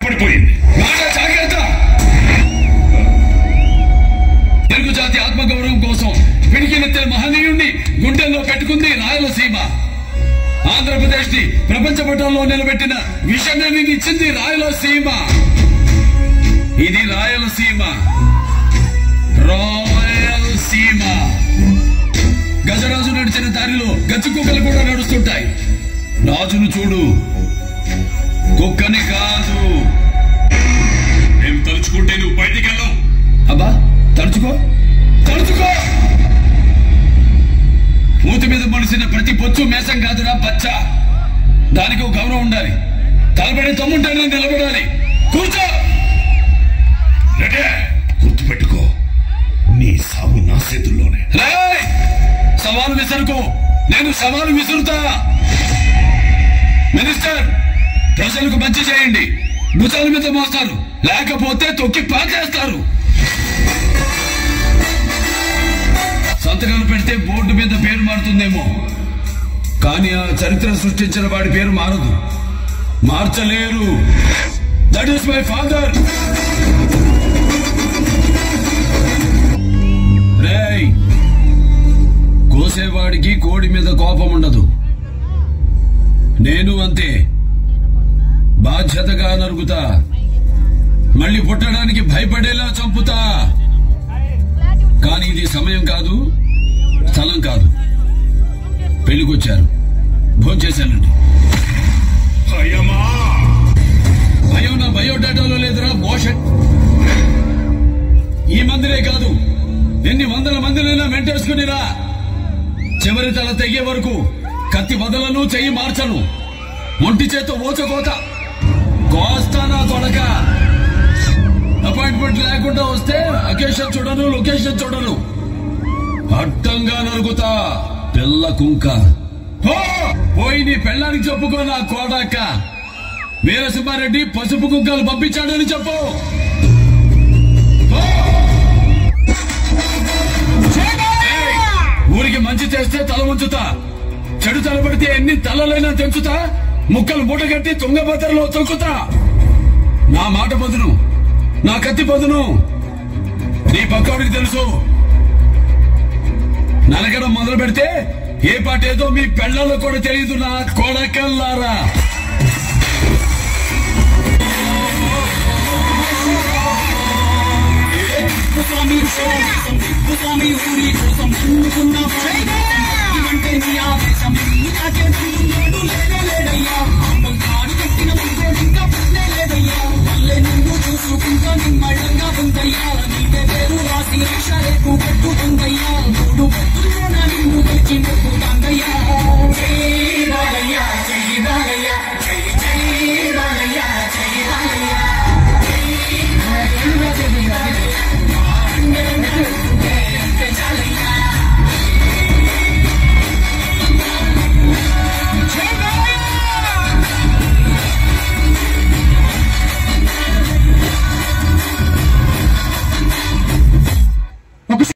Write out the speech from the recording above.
పడిపోయింది. జాగ్రత్త. తెలుగు జాతి ఆత్మగౌరవం కోసం పిడికినెత్తే మహనీయుణ్ణి గుండెల్లో పెట్టుకుంది రాయలసీమ. ఆంధ్రప్రదేశ్ ని ప్రపంచ పటంలో నిలబెట్టిన విషయాన్ని ఇచ్చింది రాయలసీమ. ఇది రాయలసీమ. రాయలసీమ. గజరాజు నడిచిన దారిలో గచ్చి కుక్కలు కూడా నడుస్తుంటాయి. రాజును చూడు, కుక్కని కాదు. మేము తలుచుకుంటే నువ్వు బయటికి వెళ్ళావు. అబ్బా తలుచుకో, తలుచుకో. మూతి మీద మొలిసిన ప్రతి పొచ్చు మేసం కాదురా పచ్చ. దానికి గౌరవం ఉండాలి. తలబడి తమ్ముంటేనే నిలబడాలి. కూర్చో. గుర్తుపెట్టుకో, నీ సాగు నా చేతుల్లోనే. సవాలు విసరుకో, నేను సవాలు విసురుతా. మినిస్టర్, ప్రజలకు మంచి చేయండి. భుజాల మీద మోస్తారు, లేకపోతే తొక్కి పాకేస్తారు. సంతకాలు పెడితే బోర్డు మీద పేరు మారుతుందేమో, కానీ ఆ చరిత్ర సృష్టించిన వాడి పేరు మారదు. మార్చలేరు. That is my father. రేయ్, కోసేవాడికి కోడి మీద కోపం ఉండదు. నేను అంతే. బాధ్యతగా నరుగుతా. మళ్ళీ పుట్టడానికి భయపడేలా చంపుతా. కానీ ఇది సమయం కాదు, స్థలం కాదు. పెళ్లికొచ్చారు, భోంచేశానండి. భయం నా బయోడేటాలో లేదురా మోషన్. ఈ మందిరే కాదు, ఎన్ని వందల మందినైనా మెంటేసుకునిరా. చివరి తల తెగే వరకు కత్తి వదలను, చెయ్యి మార్చను. ఒంటి చేతో ఓచకోత కోస్తానా కొడక. అపాయింట్మెంట్ లేకుండా వస్తే అకేషన్ చూడను, లొకేషన్ చూడను. అడ్డంగా నరుగుతా. పిల్ల కుంక పోయి నీ పెళ్ళానికి చెప్పుకో. నా కోడక్క వీరసింహారెడ్డి పసుపు కుంకాలు పంపించాడని చెప్పు. ఊరికి మంచి చేస్తే తల ఉంచుతా. చెడు తలబడితే ఎన్ని తలలైనా తెంచుతా. ముక్కలు మూటగట్టి తుంగభద్రలో తొక్కుతా. నా మాట పదును, నా కత్తి పదును. నీ పక్కోడికి తెలుసు. నలగడం మొదలు పెడితే ఏ పాట ఏదో మీ పెళ్లలో కూడా తెలియదు. నా కొడకల్లారా. స్వామి ఊరి కోసం